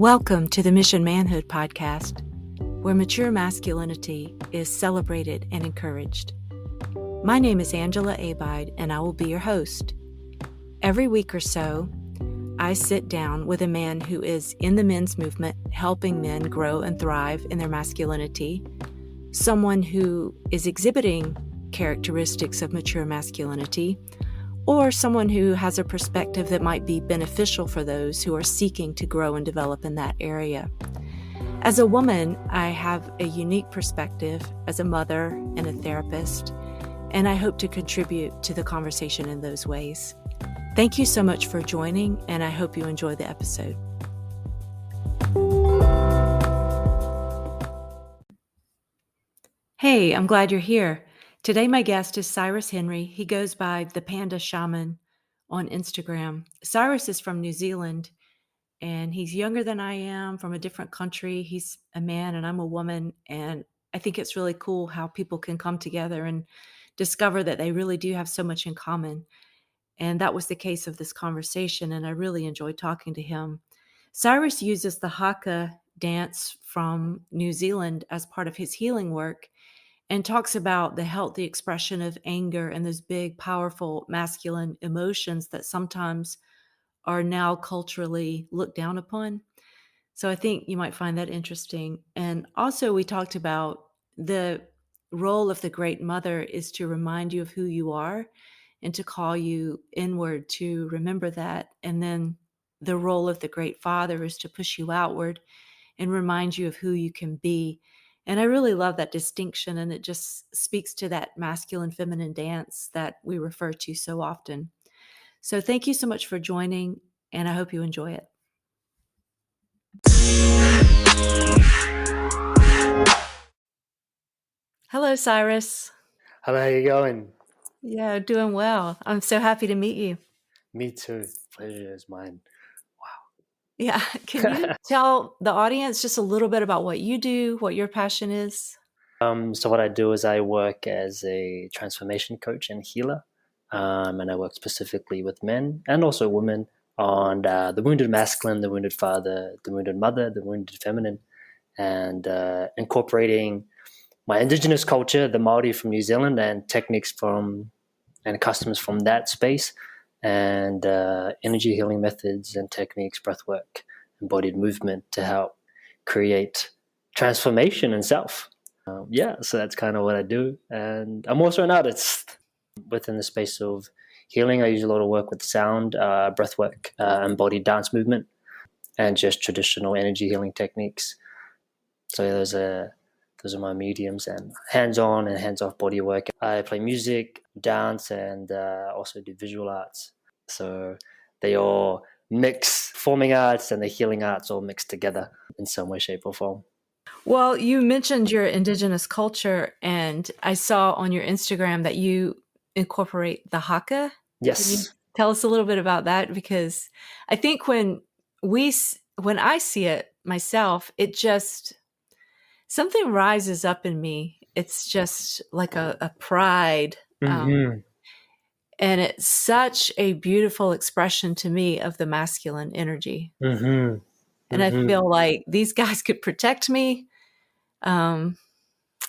Welcome to the Mission Manhood podcast, where mature masculinity is celebrated and encouraged. My name is Angela Abide, and I will be your host. Every week or so, I sit down with a man who is in the men's movement, helping men grow and thrive in their masculinity, someone who is exhibiting characteristics of mature masculinity, or someone who has a perspective that might be beneficial for those who are seeking to grow and develop in that area. As a woman, I have a unique perspective as a mother and a therapist, and I hope to contribute to the conversation in those ways. Thank you so much for joining, and I hope you enjoy the episode. Hey, I'm glad you're here. Today, my guest is Cyrus Henry. He goes by the Panda Shaman on Instagram. Cyrus is from New Zealand, and he's younger than I am, from a different country. He's a man and I'm a woman, and I think it's really cool how people can come together and discover that they really do have so much in common. And that was the case of this conversation, and I really enjoyed talking to him. Cyrus uses the haka dance from New Zealand as part of his healing work, and talks about the healthy expression of anger and those big, powerful masculine emotions that sometimes are now culturally looked down upon. So I think you might find that interesting. And also we talked about the role of the great mother is to remind you of who you are and to call you inward to remember that. And then the role of the great father is to push you outward and remind you of who you can be. And I really love that distinction, and it just speaks to that masculine-feminine dance that we refer to so often. So thank you so much for joining, and I hope you enjoy it. Hello, Cyrus. Hello, how you going? Yeah, doing well. I'm so happy to meet you. Me too. Pleasure is mine. Yeah. Can you tell the audience just a little bit about what you do, what your passion is? So what I do is I work as a transformation coach and healer, and I work specifically with men and also women on the wounded masculine, the wounded father, the wounded mother, the wounded feminine, and incorporating my indigenous culture, the Māori from New Zealand, and techniques from and customs from that space, and energy healing methods and techniques, breathwork, embodied movement to help create transformation in self. So that's kind of what I do. And I'm also an artist within the space of healing. I use a lot of work with sound, breathwork, embodied dance movement, and just traditional energy healing techniques. So those are my mediums, and hands-on and hands-off body work. I play music, dance, and also do visual arts. So they all mix, performing arts and the healing arts all mixed together in some way, shape, or form. Well, you mentioned your indigenous culture, and I saw on your Instagram that you incorporate the haka. Yes. Can you tell us a little bit about that? Because I think when I see it myself, it just, something rises up in me. It's just like a pride. And it's such a beautiful expression to me of the masculine energy. And I feel like these guys could protect me and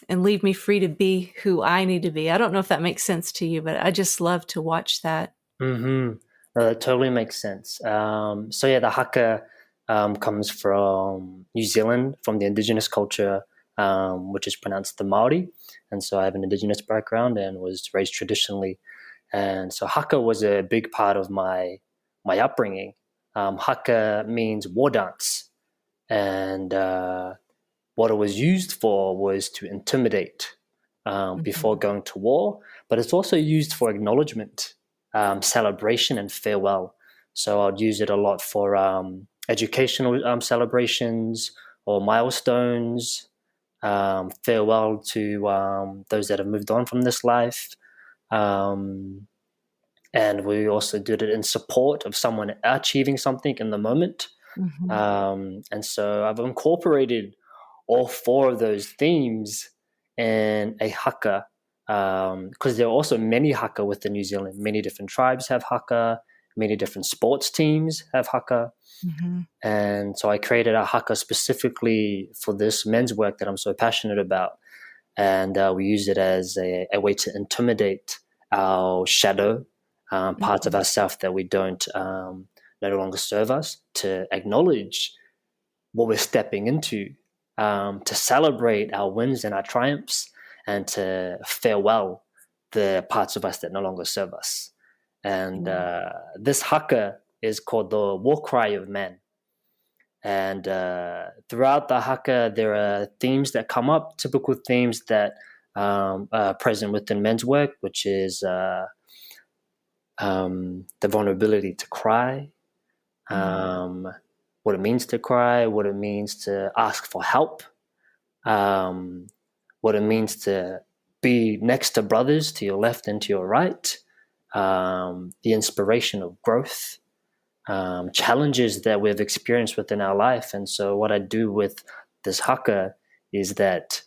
leave me free to be who I need to be. I don't know if that makes sense to you, but I just love to watch that. No, that totally makes sense. The haka comes from New Zealand, from the indigenous culture, which is pronounced the Māori. And so I have an indigenous background and was raised traditionally. And so haka was a big part of my upbringing. Haka means war dance. And what it was used for was to intimidate before going to war. But it's also used for acknowledgement, celebration, and farewell. So I'd use it a lot for educational celebrations or milestones, farewell to those that have moved on from this life. And we also did it in support of someone achieving something in the moment. And so I've incorporated all four of those themes in a haka, because there are also many haka within New Zealand. Many different tribes have haka, Many different sports teams have haka. Mm-hmm. And so I created a haka specifically for this men's work that I'm so passionate about. And we use it as a way to intimidate our shadow, parts of ourselves that we don't no longer serve us, to acknowledge what we're stepping into, to celebrate our wins and our triumphs, and to farewell the parts of us that no longer serve us. And this haka is called the war cry of man. And throughout the haka, there are themes that come up, typical themes that are present within men's work, which is the vulnerability to cry, what it means to cry, what it means to ask for help, what it means to be next to brothers to your left and to your right, the inspiration of growth, challenges that we've experienced within our life. And so what I do with this haka is that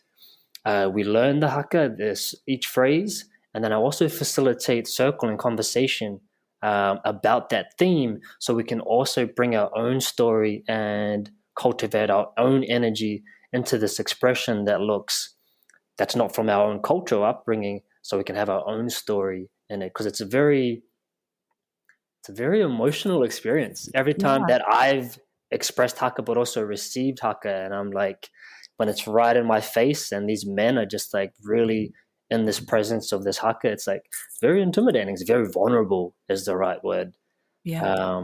we learn the haka, each phrase, and then I also facilitate circle and conversation about that theme, so we can also bring our own story and cultivate our own energy into this expression that's not from our own cultural upbringing, so we can have our own story in it, because it's a very emotional experience every time Yeah. that I've expressed haka but also received haka. And I'm like, when it's right in my face and these men are just like really in this presence of this haka, it's like very intimidating. It's very vulnerable is the right word. Yeah.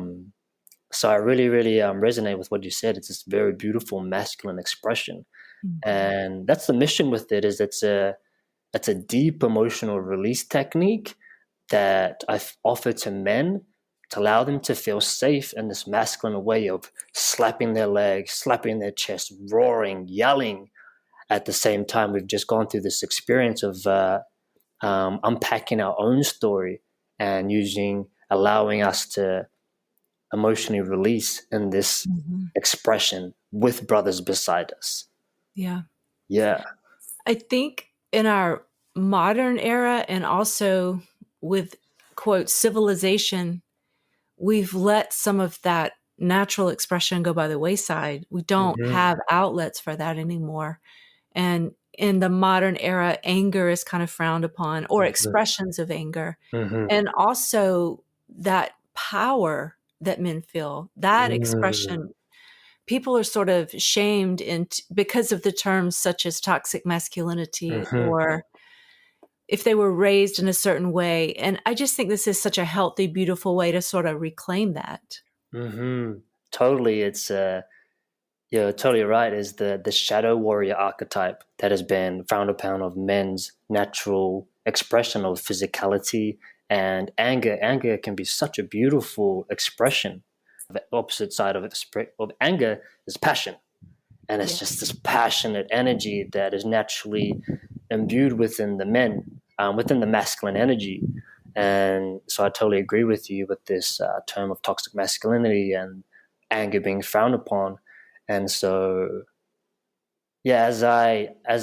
So I really, really resonate with what you said. It's this very beautiful masculine expression. Mm-hmm. And that's the mission with it, is it's a deep emotional release technique that I've offered to men to allow them to feel safe in this masculine way of slapping their legs, slapping their chest, roaring, yelling. At the same time, we've just gone through this experience of unpacking our own story and allowing us to emotionally release in this expression with brothers beside us. Yeah. Yeah. I think in our modern era, and also with quote civilization, we've let some of that natural expression go by the wayside. We don't have outlets for that anymore. And in the modern era, anger is kind of frowned upon, or expressions of anger. And also that power that men feel, that expression, people are sort of shamed because of the terms such as toxic masculinity, or if they were raised in a certain way. And I just think this is such a healthy, beautiful way to sort of reclaim that. Totally. It's you're totally right. Is the shadow warrior archetype that has been frowned upon of men's natural expression of physicality and anger. Anger can be such a beautiful expression. The opposite side of anger is passion, and it's just this passionate energy that is naturally imbued within the men, within the masculine energy. And so I totally agree with you with this term of toxic masculinity and anger being frowned upon. And so, yeah, as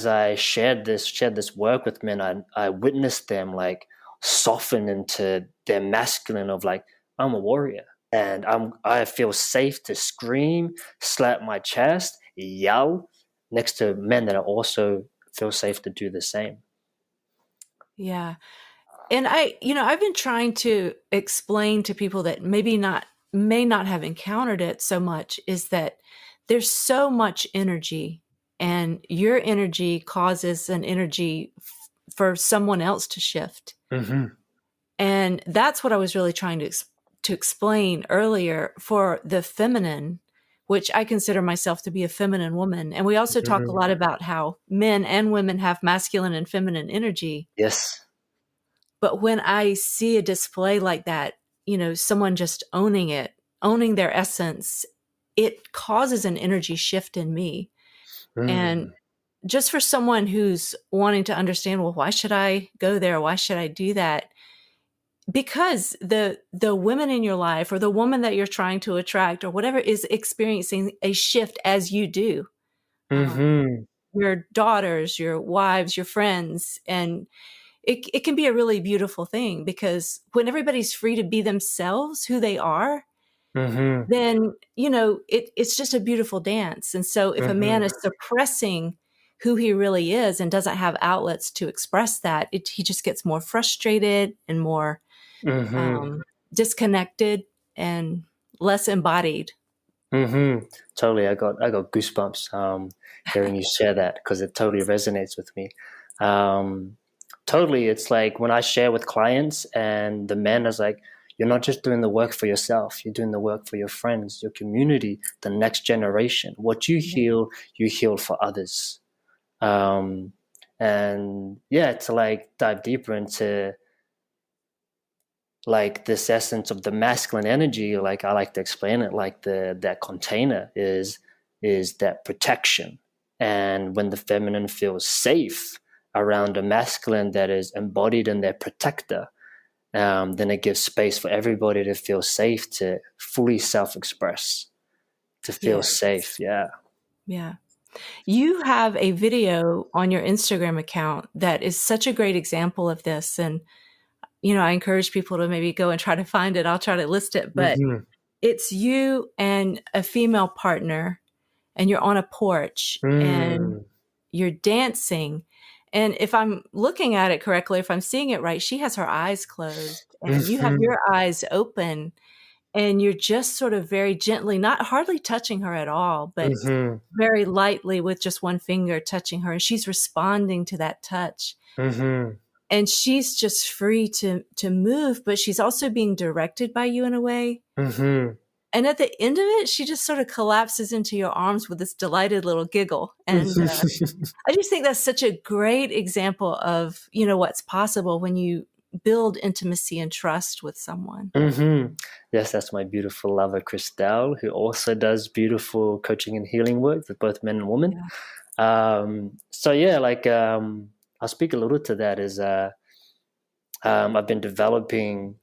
I shared this work with men, I witnessed them like soften into their masculine of like, I'm a warrior, and I feel safe to scream, slap my chest, yell next to men that I also feel safe to do the same. Yeah. And I've been trying to explain to people that may not have encountered it so much, is that there's so much energy, and your energy causes an energy for someone else to shift. And that's what I was really trying to explain earlier for the feminine, which I consider myself to be a feminine woman. And we also talk a lot about how men and women have masculine and feminine energy. Yes. But when I see a display like that, someone just owning it, owning their essence, it causes an energy shift in me. And just for someone who's wanting to understand, well, why should I go there? Why should I do that? Because the women in your life, or the woman that you're trying to attract, or whatever, is experiencing a shift as you do. Your daughters, your wives, your friends. And it can be a really beautiful thing, because when everybody's free to be themselves, who they are, Mm-hmm. then, it's just a beautiful dance. And so if a man Mm-hmm. is suppressing who he really is and doesn't have outlets to express that, he just gets more frustrated and more Mm-hmm. disconnected and less embodied. Mm-hmm. Totally. I got goosebumps hearing you share that, because it totally resonates with me. Um, totally. It's like when I share with clients and the man is like, you're not just doing the work for yourself, you're doing the work for your friends, your community, the next generation. What you heal for others. Um, and yeah, to like dive deeper into like this essence of the masculine energy, like I like to explain it like that container is that protection. And when the feminine feels safe around a masculine that is embodied in their protector, then it gives space for everybody to feel safe, to fully self-express, to feel Yeah. safe. Yeah. Yeah. You have a video on your Instagram account that is such a great example of this. And, I encourage people to maybe go and try to find it. I'll try to list it, but Mm-hmm. it's you and a female partner, and you're on a porch and Mm. you're dancing. And if I'm looking at it correctly, if I'm seeing it right, she has her eyes closed and you have Mm-hmm. your eyes open, and you're just sort of very gently, not hardly touching her at all, but Mm-hmm. very lightly with just one finger touching her. And she's responding to that touch. Mm-hmm. And she's just free to move, but she's also being directed by you in a way. Mm-hmm. And at the end of it, she just sort of collapses into your arms with this delighted little giggle. And I just think that's such a great example of, what's possible when you build intimacy and trust with someone. Mm-hmm. Yes, that's my beautiful lover, Christelle, who also does beautiful coaching and healing work with both men and women. Yeah. So yeah, like I'll speak a little to that. Is I've been developing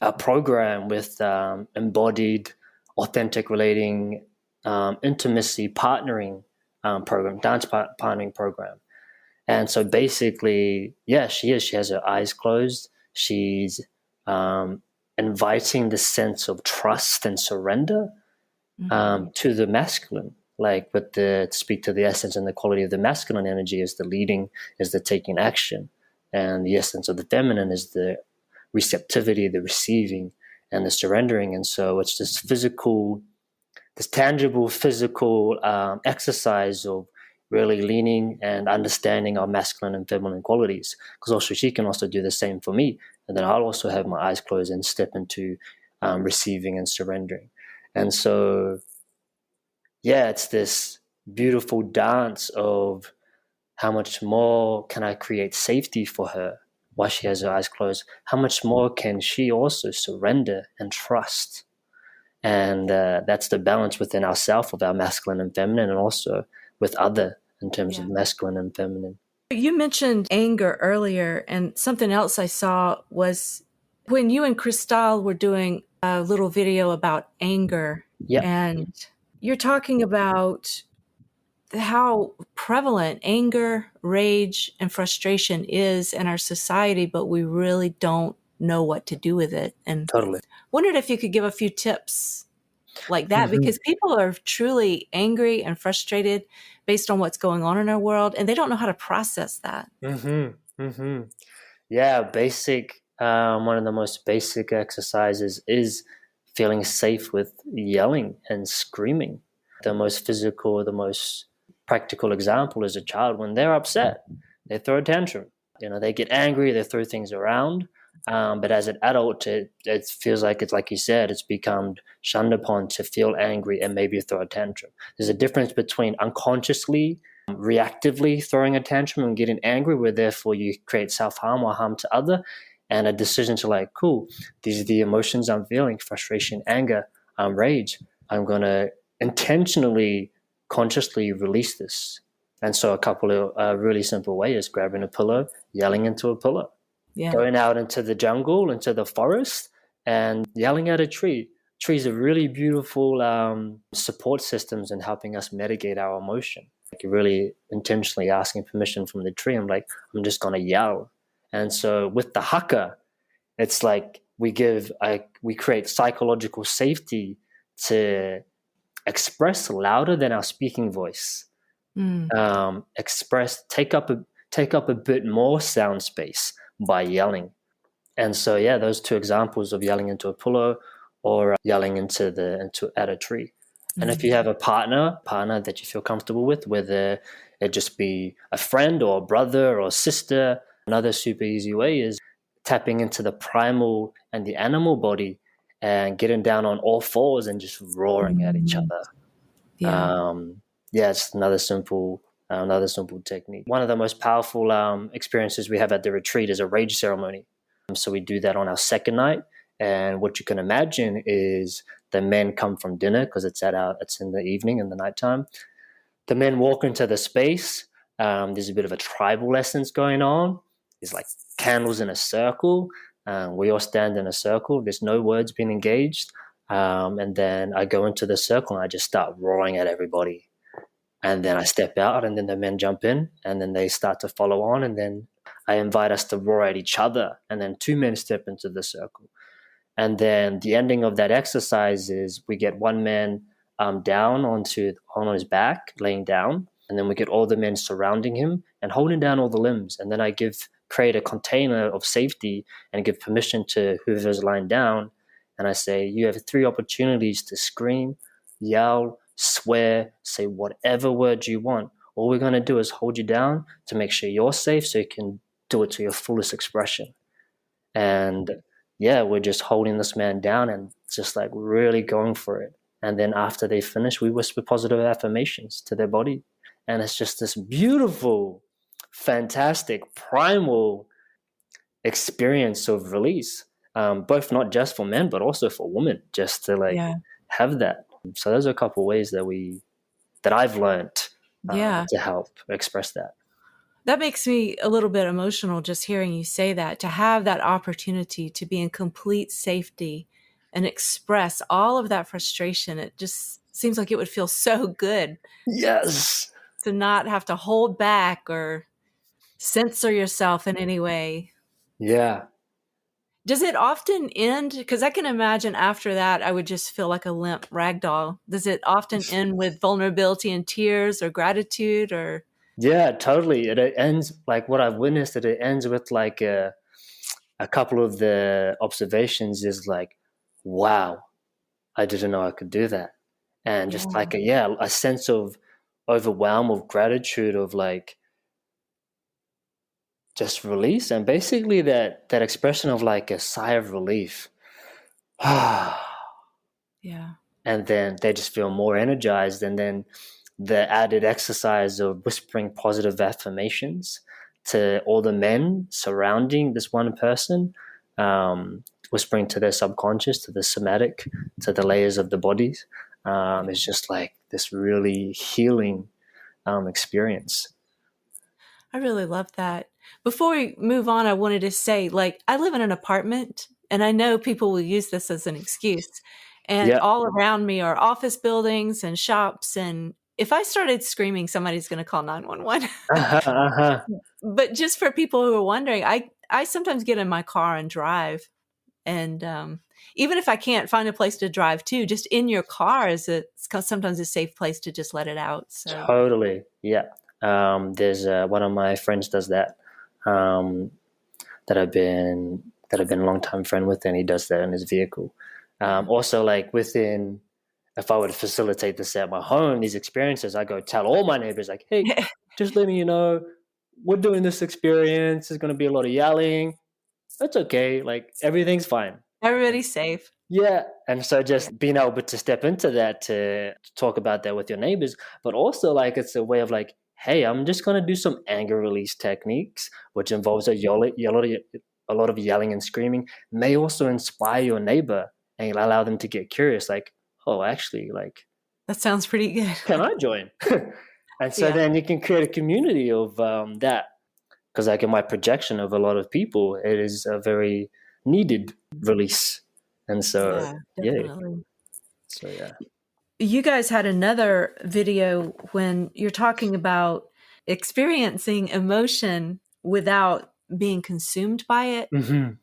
a program with embodied, authentic relating, intimacy partnering program, partnering program. And so basically, yeah, she is. She has her eyes closed. She's um, inviting the sense of trust and surrender Mhm. to the masculine. Like with the to speak to the essence and the quality of the masculine energy is the leading, is the taking action, and the essence of the feminine is the receptivity, the receiving, and the surrendering. And so it's this physical, this tangible physical exercise of really leaning and understanding our masculine and feminine qualities. Because also she can also do the same for me, and then I'll also have my eyes closed and step into receiving and surrendering. And so, yeah, it's this beautiful dance of how much more can I create safety for her while she has her eyes closed? How much more can she also surrender and trust? And that's the balance within ourself of our masculine and feminine, and also with other in terms Yeah. of masculine and feminine. You mentioned anger earlier, and something else I saw was when you and Cristal were doing a little video about anger, Yeah, and you're talking about how prevalent anger, rage, and frustration is in our society, but we really don't know what to do with it. And totally. wondered if you could give a few tips like that, Mm-hmm. because people are truly angry and frustrated based on what's going on in our world, and they don't know how to process that. Mm-hmm. Mm-hmm. Yeah, basic. One of the most basic exercises is feeling safe with yelling and screaming. The most physical, the most practical example is a child when they're upset, they throw a tantrum. They get angry, they throw things around. But as an adult, it feels like it's like you said, it's become shunned upon to feel angry and maybe throw a tantrum. There's a difference between unconsciously reactively throwing a tantrum and getting angry, where therefore you create self-harm or harm to other, and a decision to like, cool, these are the emotions I'm feeling: frustration, anger, rage. I'm going to intentionally, consciously release this. And so a couple of really simple ways: grabbing a pillow, yelling into a pillow, Yeah. going out into the jungle, into the forest, and yelling at a tree. Trees are really beautiful support systems in helping us mitigate our emotion. Like really intentionally asking permission from the tree. I'm like, I'm just going to yell. And so with the haka, it's like we create psychological safety to express louder than our speaking voice. Mm. Take up a bit more sound space by yelling. And so yeah, those two examples of yelling into a pillow or yelling into at a tree. And if Mm. you have a partner that you feel comfortable with, whether it just be a friend or a brother or a sister, another super easy way is tapping into the primal and the animal body and getting down on all fours and just roaring at each Mm. other. Yeah. Yeah, it's another simple technique. One of the most powerful experiences we have at the retreat is a rage ceremony. So we do that on our second night, and what you can imagine is the men come from dinner because it's in the evening, in the nighttime. The men walk into the space. There's a bit of a tribal essence going on. There's like candles in a circle. We all stand in a circle. There's no words being engaged. And then I go into the circle and I just start roaring at everybody. And then I step out, and then the men jump in, and then they start to follow on. And then I invite us to roar at each other. And then two men step into the circle. And then the ending of that exercise is we get one man down on his back, laying down, and then we get all the men surrounding him and holding down all the limbs. And then I create a container of safety and give permission to whoever's lying down. And I say, you have 3 opportunities to scream, yell, swear, say whatever words you want. All we're going to do is hold you down to make sure you're safe so you can do it to your fullest expression. And yeah, we're just holding this man down and just like really going for it. And then after they finish, we whisper positive affirmations to their body. And it's just this beautiful, fantastic, primal experience of release, both not just for men, but also for women, just to like Yeah. have that. So those are a couple of ways that I've learned Yeah. to help express that. That makes me a little bit emotional just hearing you say that, to have that opportunity to be in complete safety and express all of that frustration. It just seems like it would feel so good Yes. to not have to hold back or censor yourself in any way. Yeah. Does it often end? Because I can imagine after that, I would just feel like a limp rag doll. Does it often end with vulnerability and tears or gratitude or? Yeah, totally. It ends like what I've witnessed. It ends with like a couple of the observations is like, wow, I didn't know I could do that, and Yeah. just like a sense of overwhelm, of gratitude, of like just release, and basically that expression of like a sigh of relief. Yeah. And then they just feel more energized, and then the added exercise of whispering positive affirmations to all the men surrounding this one person, whispering to their subconscious, to the somatic, to the layers of the bodies, is just like this really healing experience. I really love that. Before we move on, I wanted to say, like, I live in an apartment, and I know people will use this as an excuse. And Yeah. all around me are office buildings and shops. And if I started screaming, somebody's going to call 911. Uh-huh, uh-huh. But just for people who are wondering, I sometimes get in my car and drive. And even if I can't find a place to drive to, just in your car sometimes a safe place to just let it out. So Totally. Yeah. There's one of my friends does that. That I've been a long time friend with, and he does that in his vehicle. Also, like if I were to facilitate this at my home, these experiences, I go tell all my neighbors, like, hey, just letting you know, we're doing this experience. There's going to be a lot of yelling. That's okay. Like everything's fine. everybody's safe. Yeah. And so Yeah. just being able to step into that, to talk about that with your neighbors, but also like it's a way of like, hey, I'm just going to do some anger release techniques, which involves a lot of yelling and screaming, may also inspire your neighbor and allow them to get curious, like, oh, actually, like, That sounds pretty good. can I join? And so Yeah. then you can create a community of that. Because like in my projection of a lot of people, it is a very needed release. And so, Yeah, yeah. definitely. So, yeah. You guys had another video when you're talking about experiencing emotion without being consumed by it Mm-hmm.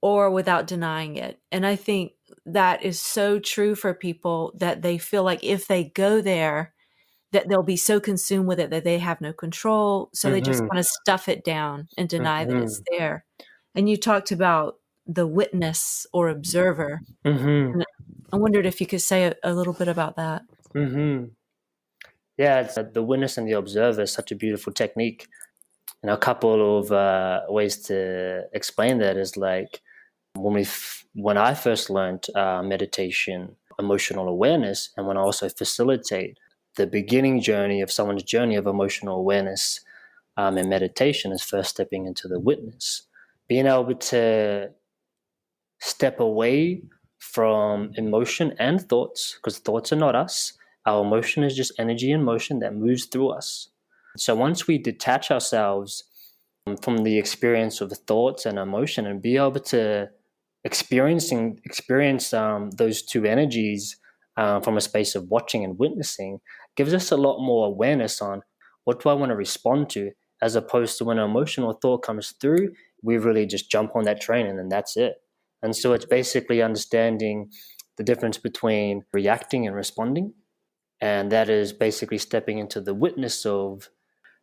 or without denying it. And I think that is so true for people, that they feel like if they go there, that they'll be so consumed with it that they have no control. So they just Mm-hmm. kind of stuff it down and deny that Mm-hmm. it's there. And you talked about the witness or observer. Mm-hmm. And I wondered if you could say a little bit about that. Mm-hmm. Yeah, the witness and the observer is such a beautiful technique. And a couple of ways to explain that is like when I first learned meditation, emotional awareness, and when I also facilitate the beginning journey of someone's journey of emotional awareness and meditation is first stepping into the witness, being able to step away from emotion and thoughts, because thoughts are not us. Our emotion is just energy and motion that moves through us. So once we detach ourselves from the experience of thoughts and emotion and be able to experience those two energies from a space of watching and witnessing, gives us a lot more awareness on what do I want to respond to, as opposed to when an emotional thought comes through, we really just jump on that train and then that's it. And so it's basically understanding the difference between reacting and responding, and that is basically stepping into the witness of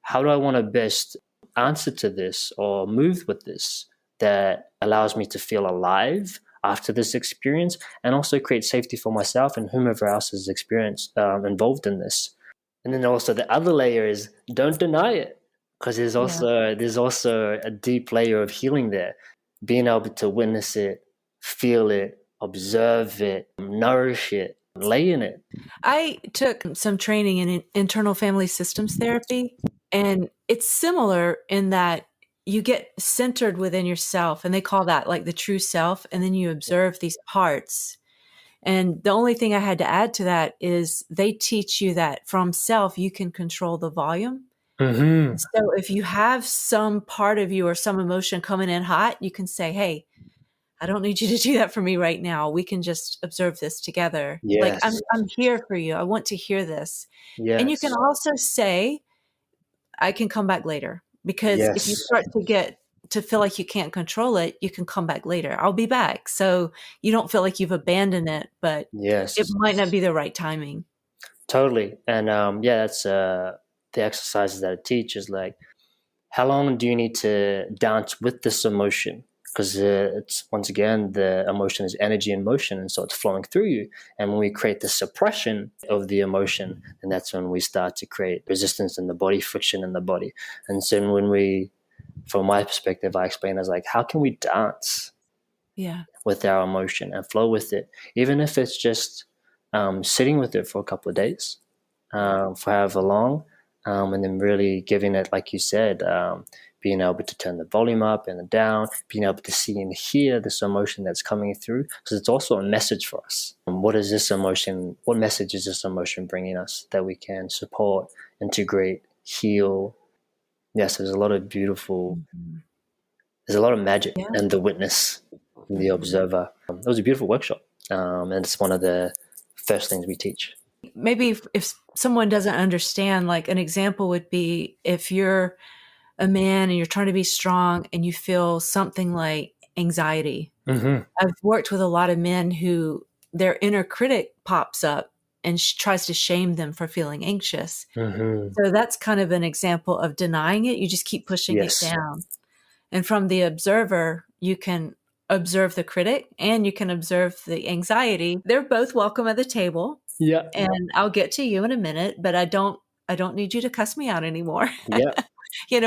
how do I want to best answer to this or move with this that allows me to feel alive after this experience, and also create safety for myself and whomever else is experienced involved in this. And then also the other layer is don't deny it, because Yeah. there's also a deep layer of healing there, being able to witness it, feel it, observe it, nourish it, lay in it. I took some training in internal family systems therapy, and it's similar in that you get centered within yourself, and they call that like the true self. And then you observe these parts. And the only thing I had to add to that is they teach you that from self, you can control the volume. Mm-hmm. So if you have some part of you or some emotion coming in hot, you can say, hey, I don't need you to do that for me right now. We can just observe this together. Like Yes. I'm here for you. I want to hear this. And you can Yes. also say, I can come back later. Because if you Yes. start to get to feel like you can't control it, you can come back later. I'll be back. So you don't feel like you've abandoned it, but it Yes. might not be the right timing. Totally. And yeah, that's the exercises that I teach is like, how long do you need to dance with this emotion? Because it's once again, the emotion is energy in motion, and so it's flowing through you. And when we create the suppression of the emotion, and that's when we start to create resistance in the body, friction in the body. And so when we, from my perspective, I explain as like, how can we dance Yeah. with our emotion and flow with it, even if it's just sitting with it for a couple of days, for however long, and then really giving it, like you said, being able to turn the volume up and down, being able to see and hear this emotion that's coming through, because it's also a message for us. What is this emotion? What message is this emotion bringing us that we can support, integrate, heal? Yes, there's a lot of beautiful, Mhm. there's a lot of magic Yeah. in the witness, in the observer. It was a beautiful workshop, and it's one of the first things we teach. Maybe if someone doesn't understand, like an example would be if you're a man and you're trying to be strong and you feel something like anxiety. Mm-hmm. I've worked with a lot of men who their inner critic pops up and tries to shame them for feeling anxious. Mm-hmm. So that's kind of an example of denying it. You just keep pushing it Yes. down. And from the observer, you can observe the critic and you can observe the anxiety. They're both welcome at the table. Yeah. And I'll get to you in a minute, but I don't need you to cuss me out anymore. Yeah.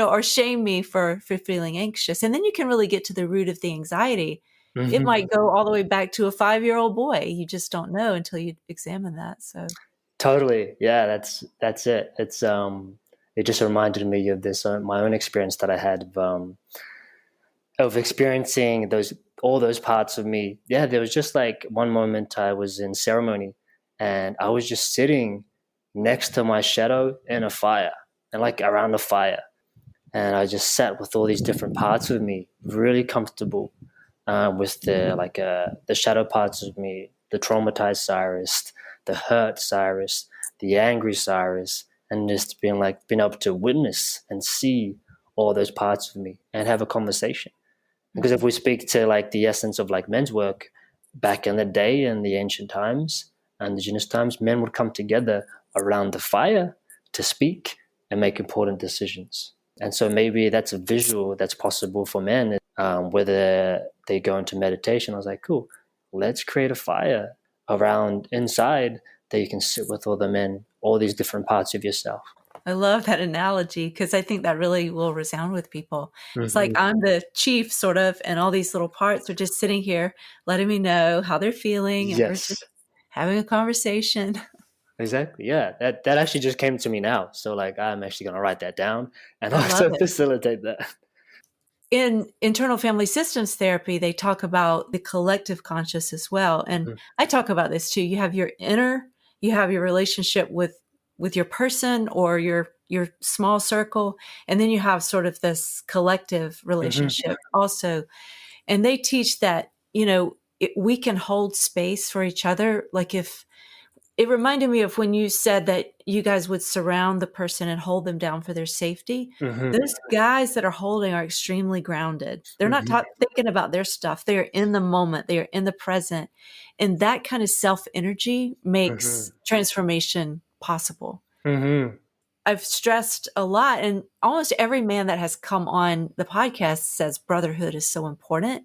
Or shame me for feeling anxious. And then you can really get to the root of the anxiety. It Mm-hmm. might go all the way back to a 5-year-old boy. You just don't know until you examine that. So Totally. Yeah, that's it. It just reminded me of this my own experience that I had of experiencing those all those parts of me. Yeah, there was just like one moment I was in ceremony and I was just sitting next to my shadow in a fire and like around a fire. And I just sat with all these different parts of me, really comfortable with the shadow parts of me, the traumatized Cyrus, the hurt Cyrus, the angry Cyrus, and just being able to witness and see all those parts of me and have a conversation. Because if we speak to like the essence of like men's work back in the day, in the ancient times, indigenous times, men would come together around the fire to speak and make important decisions. And so maybe that's a visual that's possible for men, whether they go into meditation. I was like, cool, let's create a fire around inside that you can sit with all the men, all these different parts of yourself. I love that analogy because I think that really will resound with people. It's like Mm-hmm. I'm the chief, sort of, and all these little parts are just sitting here letting me know how they're feeling, and we're just Yes, having a conversation. exactly. Yeah, that actually just came to me now. So like, I'm actually gonna write that down and I love also it. facilitate that. In internal family systems therapy, they talk about the collective conscious as well. And I talk about this too. You have your inner, you have your relationship with your person or your small circle, and then you have sort of this collective Mm-hmm. relationship also. And they teach that, we can hold space for each other. Like, if it reminded me of when you said that you guys would surround the person and hold them down for their safety. Mm-hmm. Those guys that are holding are extremely grounded. They're not Mm-hmm. thinking about their stuff. They are in the moment. They are in the present. And that kind of self energy Mm-hmm. makes transformation possible. Mm-hmm. I've stressed a lot, and almost every man that has come on the podcast says brotherhood is so important.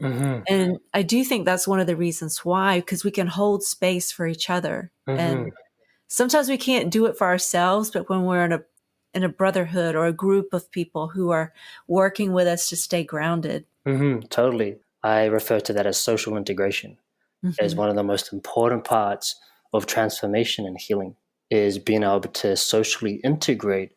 Mm-hmm. And I do think that's one of the reasons why, because we can hold space for each other. Mm-hmm. And sometimes we can't do it for ourselves, but when we're in a brotherhood or a group of people who are working with us to stay grounded. Mm-hmm. Totally. I refer to that as social integration as Hmm. one of the most important parts of transformation and healing is being able to socially integrate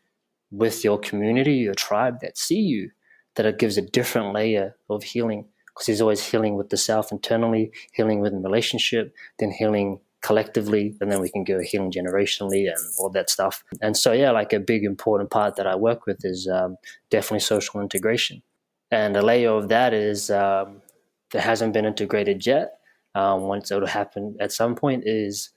with your community, your tribe that see you, that it gives a different layer of healing. Because he's always healing with the self internally, healing within relationship, then healing collectively, and then we can go healing generationally and all that stuff. And so, yeah, like a big important part that I work with is definitely social integration. And a layer of that is that hasn't been integrated yet. Once it'll happen at some point is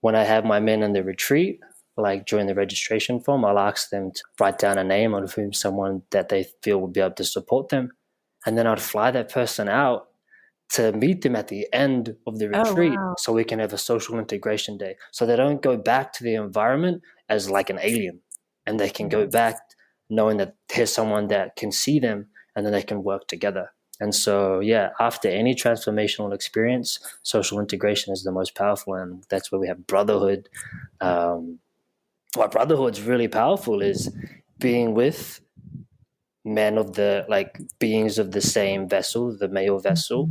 when I have my men in the retreat, like during the registration form, I'll ask them to write down a name of whom someone that they feel would be able to support them. And then I'd fly that person out to meet them at the end of the Oh, retreat wow. so we can have a social integration day. So they don't go back to the environment as like an alien and they can go back knowing that there's someone that can see them and then they can work together. And so, yeah, after any transformational experience, social integration is the most powerful. And that's where we have brotherhood. What brotherhood's really powerful is being with men of the like beings of the same vessel, the male vessel,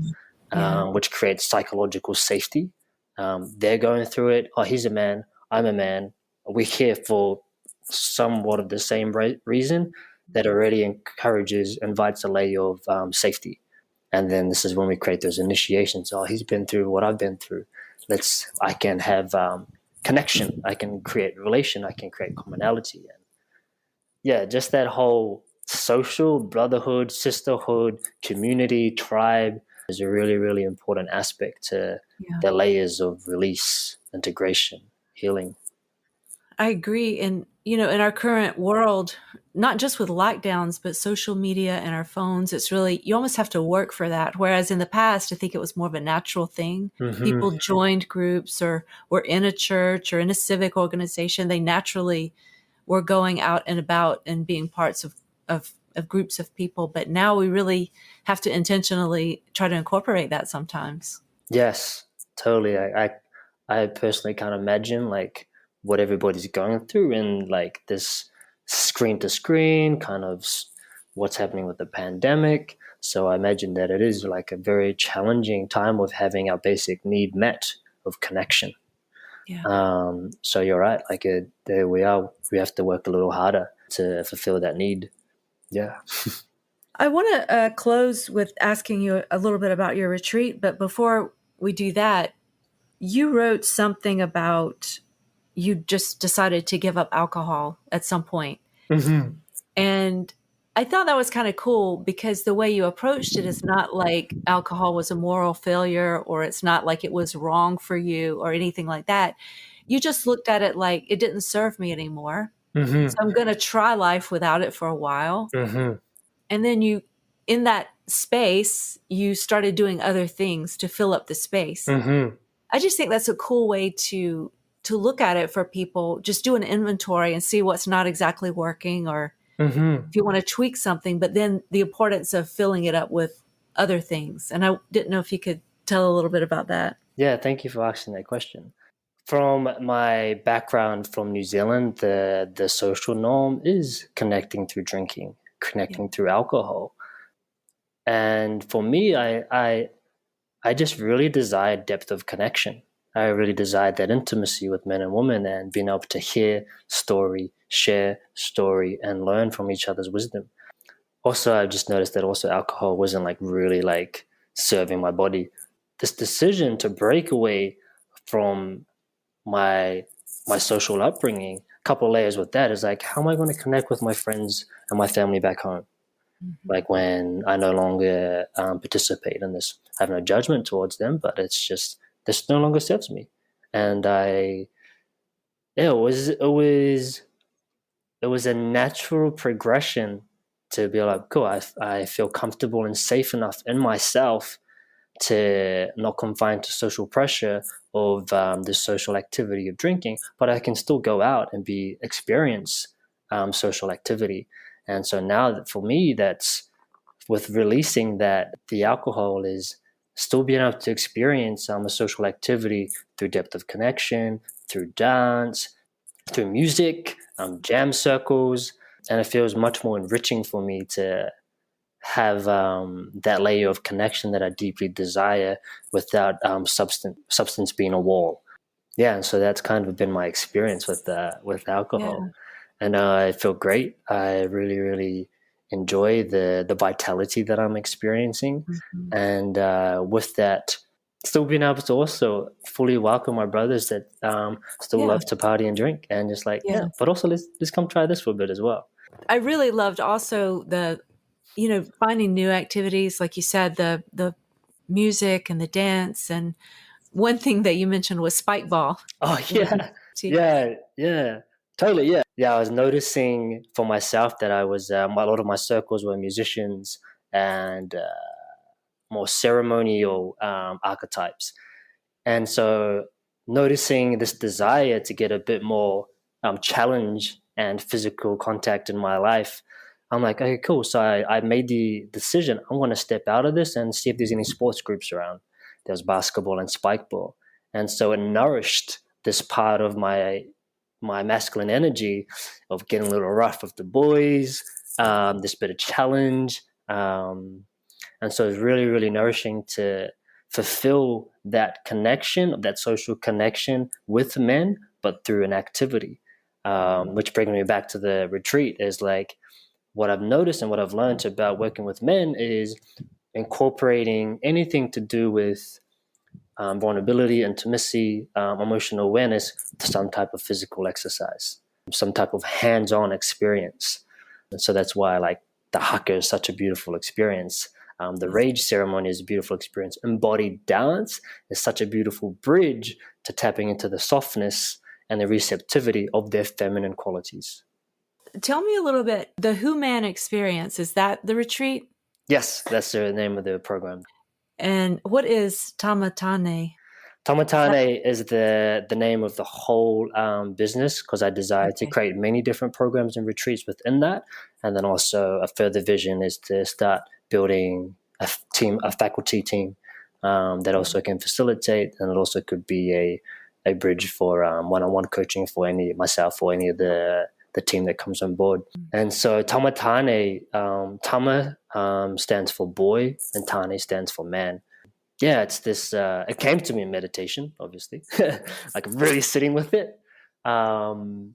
Yeah. which creates psychological safety. They're going through it. Oh, he's a man. I'm a man. We're here for somewhat of the same reason that already encourages, invites a layer of safety. And then this is when we create those initiations. Oh, he's been through what I've been through. I can have connection. I can create relation. I can create commonality. And yeah, just that whole social brotherhood, sisterhood, community, tribe is a really, really important aspect to Yeah. the layers of release, integration, healing. I agree. And, in our current world, not just with lockdowns, but social media and our phones, it's really, you almost have to work for that. Whereas in the past, I think it was more of a natural thing. Mm-hmm. People joined groups or were in a church or in a civic organization. They naturally were going out and about and being parts of groups of people. But now we really have to intentionally try to incorporate that sometimes. Yes, totally. I personally can't imagine like what everybody's going through in like this screen to screen kind of what's happening with the pandemic. So I imagine that it is like a very challenging time of having our basic need met of connection. Yeah. So you're right. Like there we are. We have to work a little harder to fulfill that need. Yeah. I want to close with asking you a little bit about your retreat. But before we do that, you wrote something about you just decided to give up alcohol at some point. Mm-hmm. And I thought that was kind of cool because the way you approached it is not like alcohol was a moral failure or it's not like it was wrong for you or anything like that. You just looked at it like it didn't serve me anymore. So I'm going to try life without it for a while. Mm-hmm. And then in that space, you started doing other things to fill up the space. Mm-hmm. I just think that's a cool way to look at it for people. Just do an inventory and see what's not exactly working, or Mm-hmm. if you want to tweak something, but then the importance of filling it up with other things. And I didn't know if you could tell a little bit about that. Yeah, thank you for asking that question. From my background from New Zealand, the social norm is connecting through drinking, Yeah. connecting through alcohol. And for me, I just really desired depth of connection. I really desired that intimacy with men and women and being able to hear story, share story, and learn from each other's wisdom. Also, I've just noticed that also alcohol wasn't like really like serving my body. This decision to break away from my my social upbringing, a couple of layers with that is like, how am I going to connect with my friends and my family back home? Mhm. Like when I no longer participate in this, I have no judgment towards them, but it's just this no longer serves me. And yeah, it was a natural progression to be like, cool, I feel comfortable and safe enough in myself to not confine to social pressure of the social activity of drinking, but I can still go out and experience social activity. And so now for me, that's with releasing that the alcohol is still being able to experience a social activity through depth of connection, through dance, through music, jam circles, and it feels much more enriching for me to have that layer of connection that I deeply desire without substance being a wall. Yeah, and so that's kind of been my experience with alcohol, Yeah. and I feel great. I really, really enjoy the vitality that I'm experiencing, Mhm. and with that, still being able to also fully welcome my brothers that still Yeah. love to party and drink, and just like Yeah. yeah, but also let's come try this for a bit as well. I really loved also finding new activities, like you said, the music and the dance. And one thing that you mentioned was spike ball. Oh When yeah, yeah, totally, yeah, yeah. I was noticing for myself that I was a lot of my circles were musicians and more ceremonial archetypes, and so noticing this desire to get a bit more challenge and physical contact in my life, I'm like, okay, cool. So I made the decision I'm going to step out of this and see if there's any sports groups around. There's basketball and spike ball, and so it nourished this part of my masculine energy of getting a little rough with the boys, this bit of challenge. And so it's really, really nourishing to fulfill that connection, that social connection with men, but through an activity. Which brings me back to the retreat is like what I've noticed and what I've learned about working with men is incorporating anything to do with vulnerability, intimacy, emotional awareness to some type of physical exercise, some type of hands-on experience. And so that's why like the haka is such a beautiful experience. The rage ceremony is a beautiful experience. Embodied dance is such a beautiful bridge to tapping into the softness and the receptivity of their feminine qualities. Tell me a little bit, the Who Man experience, is that the retreat? Yes, that's the name of the program. And what is Tama Taane? Tama Is that Taane is the name of the whole business because I desire to okay? create many different programs and retreats within that, and then also a further vision is to start building a faculty team that also can facilitate, and it also could be a bridge for one-on-one coaching for any myself or any of the team that comes on board. And so Tama Taane, Tama stands for boy, and Taane stands for man. Yeah, it's this. It came to me in meditation, obviously, like really sitting with it. Um,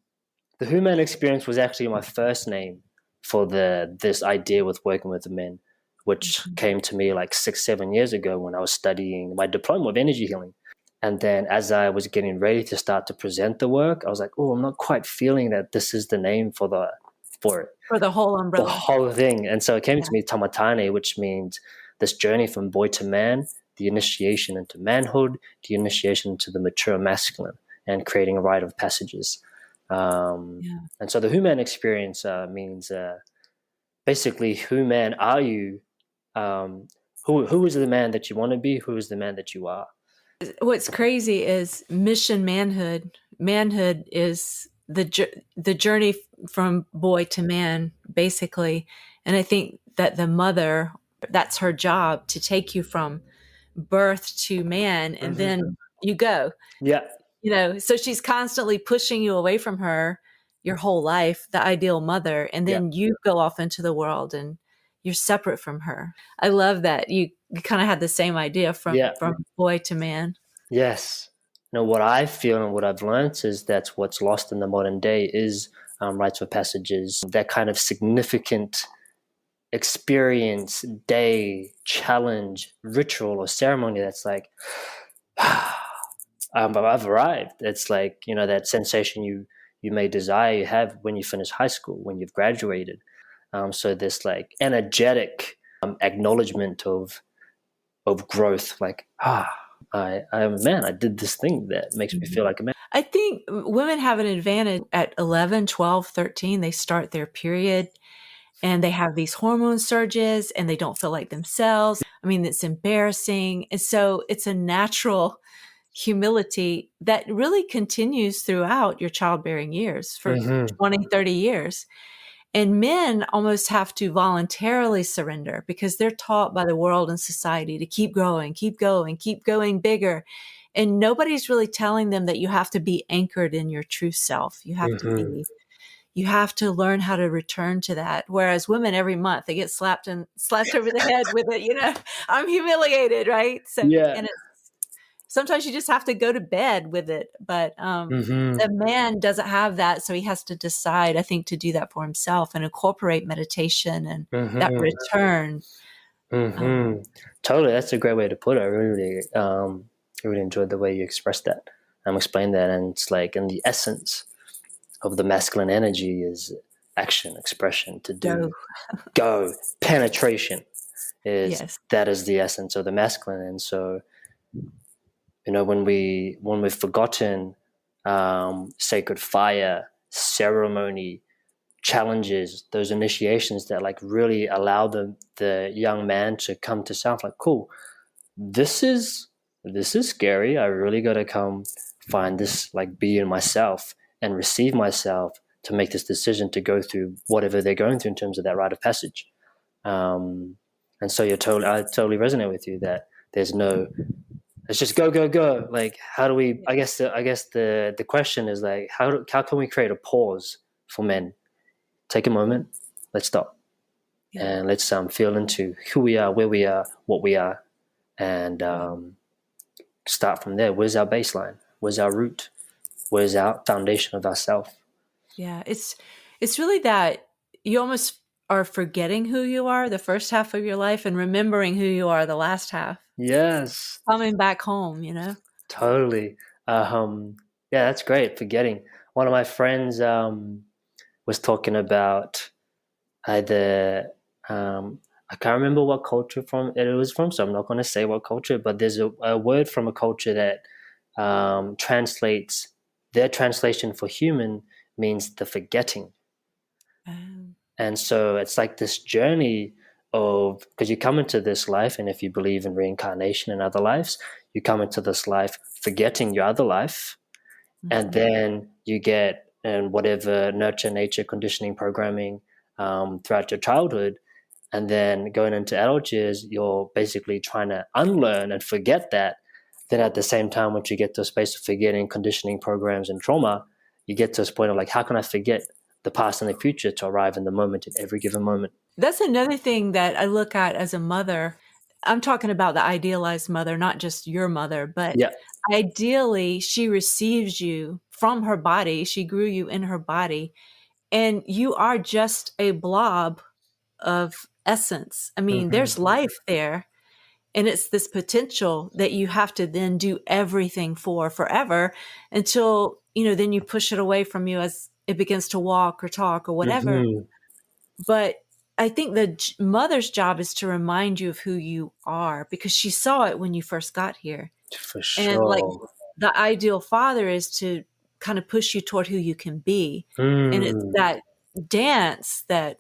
the Human experience was actually my first name for this idea with working with the men, which Mhm. came to me like 6, 7 years ago when I was studying my diploma of energy healing. And then as I was getting ready to start to present the work, I was like, oh, I'm not quite feeling that this is the name for it, For the whole the umbrella? whole thing. And so it came Yeah. to me Tama Taane, which means this journey from boy to man, the initiation into manhood, the initiation into the mature masculine, and creating a rite of passages. Yeah. And so the who man experience means basically who man are you? Um, who is the man that you want to be? Who is the man that you are? What's crazy is mission manhood. Manhood is the journey from boy to man, basically. And I think that the mother, that's her job, to take you from birth to man, and Hmm. then you go. Yeah, So she's constantly pushing you away from her your whole life, the ideal mother, and yeah, then you go off into the world and you're separate from her. I love that you kind of had the same idea yeah. from boy to man. Yes. What I feel and what I've learned is that what's lost in the modern day is rites of passages, that kind of significant experience, day, challenge, ritual, or ceremony that's like, I've arrived. It's like, that sensation you may desire, you have when you finish high school, when you've graduated. So this like energetic acknowledgement of growth, like, I am a man. I did this thing that makes me feel Mhm. like a man. I think women have an advantage at 11, 12, 13. They start their period and they have these hormone surges and they don't feel like themselves. I mean, it's embarrassing. And so it's a natural humility that really continues throughout your childbearing years for Mm-hmm. 20, 30 years. And men almost have to voluntarily surrender because they're taught by the world and society to keep growing, keep going bigger. And nobody's really telling them that you have to be anchored in your true self. Mm-hmm. You have to learn how to return to that. Whereas women every month they get slapped over the head with it, I'm humiliated, right? So Yeah. and sometimes you just have to go to bed with it. But Mm-hmm. the man doesn't have that. So he has to decide, I think, to do that for himself and incorporate meditation and that Mm-hmm. return. Um, Mm-hmm. Totally. That's a great way to put it. I really enjoyed the way you expressed that. Explained that, and it's like, in the essence of the masculine energy is action, expression, to go. do, go, penetration is Yes. that is the essence of the masculine. And so, when we've forgotten sacred fire, ceremony, challenges, those initiations that like really allow the young man to come to self, like, cool, this is scary. I really got to come find this, like, be in myself and receive myself to make this decision to go through whatever they're going through in terms of that rite of passage. um, and so I totally resonate with you that there's no, it's just go, go, go. Like, how do we? Yeah. I guess the question is like, how can we create a pause for men? Take a moment. Let's stop Yeah. and let's feel into who we are, where we are, what we are, and start from there. Where's our baseline? Where's our root? Where's our foundation of ourself? Yeah. It's really that you almost are forgetting who you are the first half of your life and remembering who you are the last half. Yes, Coming back home. totally. Yeah, that's great. Forgetting. One of my friends was talking about either I can't remember what culture from it was from, so I'm not going to say what culture, but there's a word from a culture that translates, their translation for human means the forgetting. Um, And so it's like this journey of, because you come into this life, and if you believe in reincarnation and other lives, you come into this life forgetting your other life, and mhm. then you get and whatever nurture, nature, conditioning, programming throughout your childhood, and then going into adult years, you're basically trying to unlearn and forget that. Then at the same time, once you get to a space of forgetting conditioning programs and trauma, you get to this point of like, how can I forget the past and the future to arrive in the moment at every given moment? That's another thing that I look at as a mother. I'm talking about the idealized mother, not just your mother, but Yeah. ideally, she receives you from her body. She grew you in her body, and you are just a blob of essence. I mean, Mm-hmm. there's life there, and it's this potential that you have to then do everything for forever until, then you push it away from you as it begins to walk or talk or whatever. Mm-hmm. But I think the mother's job is to remind you of who you are because she saw it when you first got here. For And like sure. the ideal father is to kind of push you toward who you can be. And it's that dance that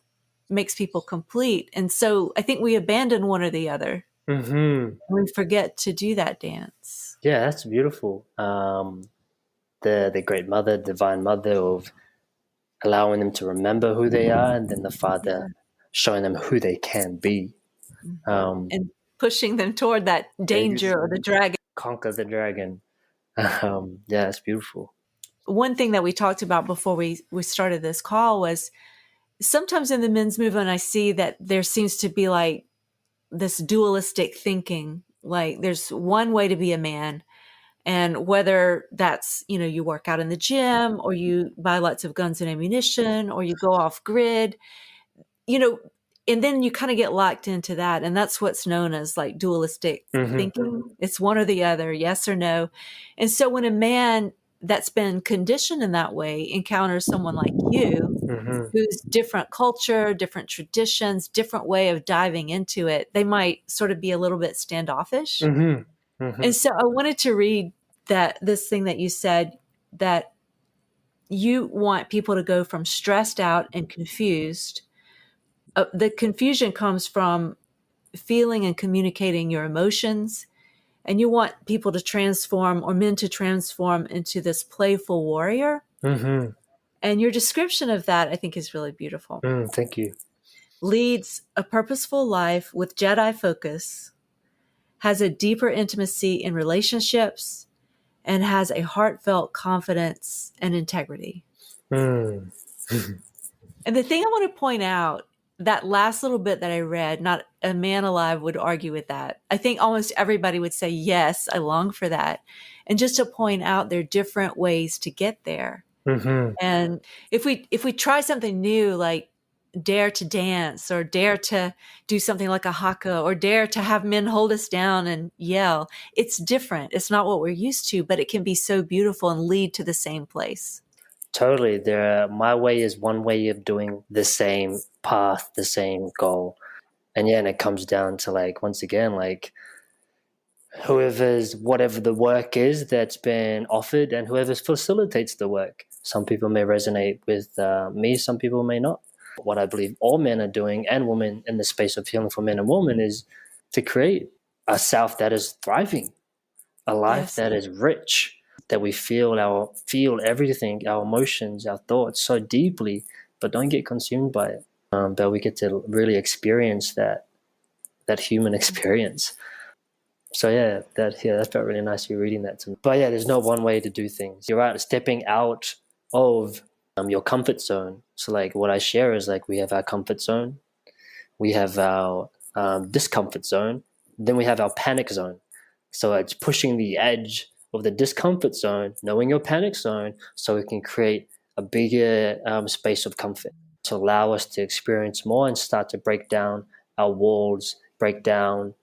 makes people complete. And so I think we abandon one or the other. We forget to do that dance. Yeah, that's beautiful. The great mother, divine mother, of allowing them to remember who they are, and then the father showing them who they can be. And pushing them toward that danger or the dragon. Conquer the dragon. Yeah, it's beautiful. One thing that we talked about before we started this call was sometimes in the men's movement, I see that there seems to be like this dualistic thinking. Like there's one way to be a man. And whether that's, you work out in the gym or you buy lots of guns and ammunition or you go off grid, and then you kind of get locked into that. And that's what's known as like dualistic thinking. It's one or the other, yes or no. And so when a man that's been conditioned in that way encounters someone like you, who's different culture, different traditions, different way of diving into it, they might sort of be a little bit standoffish. And so I wanted to read this thing that you said, that you want people to go from stressed out and confused. The confusion comes from feeling and communicating your emotions. And you want people to transform, or men to transform into this playful warrior. And your description of that, I think, is really beautiful. Thank you. Leads a purposeful life with Jedi focus, has a deeper intimacy in relationships, and has a heartfelt confidence and integrity. And the thing I want to point out, that last little bit that I read, not a man alive would argue with that. I think almost everybody would say, yes, I long for that. And just to point out there are different ways to get there. And if we try something new, like dare to dance or dare to do something like a haka or dare to have men hold us down and yell, it's different. It's not what we're used to, but it can be so beautiful and lead to the same place. Totally. My way is one way of doing the same path, the same goal. And yeah, and it comes down to like, once again, like whatever the work is that's been offered and whoever facilitates the work. Some people may resonate with me, some people may not. What I believe all men are doing, and women, in the space of healing for men and women, is to create a self that is thriving, a life that is rich, that we feel everything, our emotions, our thoughts so deeply, but don't get consumed by it. But we get to really experience that human experience. So yeah, that felt really nice, you reading that to me. But yeah, there's no one way to do things. You're right, stepping out of your comfort zone. So like what I share is like, we have our comfort zone, we have our discomfort zone, then we have our panic zone. So it's pushing the edge of the discomfort zone, knowing your panic zone, so we can create a bigger space of comfort to allow us to experience more and start to break down our walls, break down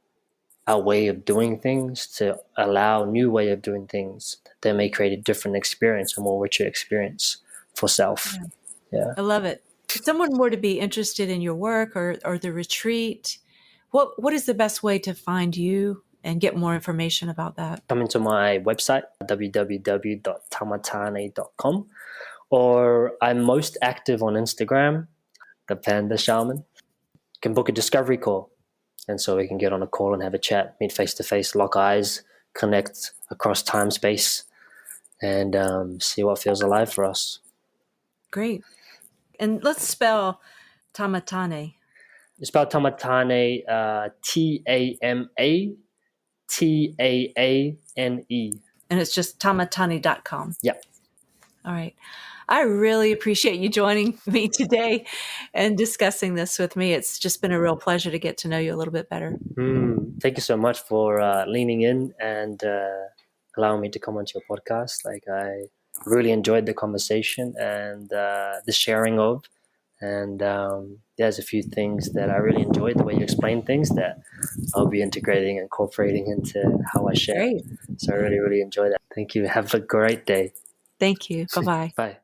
our way of doing things, to allow a new way of doing things that may create a different experience, a more richer experience for self. Yeah. I love it. If someone were to be interested in your work or the retreat, what is the best way to find you and get more information about that? Come into my website, www.tamataane.com, or I'm most active on Instagram, the Panda Shaman. You can book a discovery call, and so we can get on a call and have a chat, meet face to face, lock eyes, connect across time, space, and see what feels alive for us. Great. And let's spell Tama Taane. You spell Tama Taane, TAMATAANE. And it's just tamataane.com. Yeah. All right. I really appreciate you joining me today and discussing this with me. It's just been a real pleasure to get to know you a little bit better. Thank you so much for leaning in and allowing me to come onto your podcast. Like, I really enjoyed the conversation and the sharing of. And there's a few things that I really enjoyed, the way you explain things, that I'll be integrating and incorporating into how I share. Great. So I really, really enjoyed that. Thank you. Have a great day. Thank you. Bye-bye. Bye.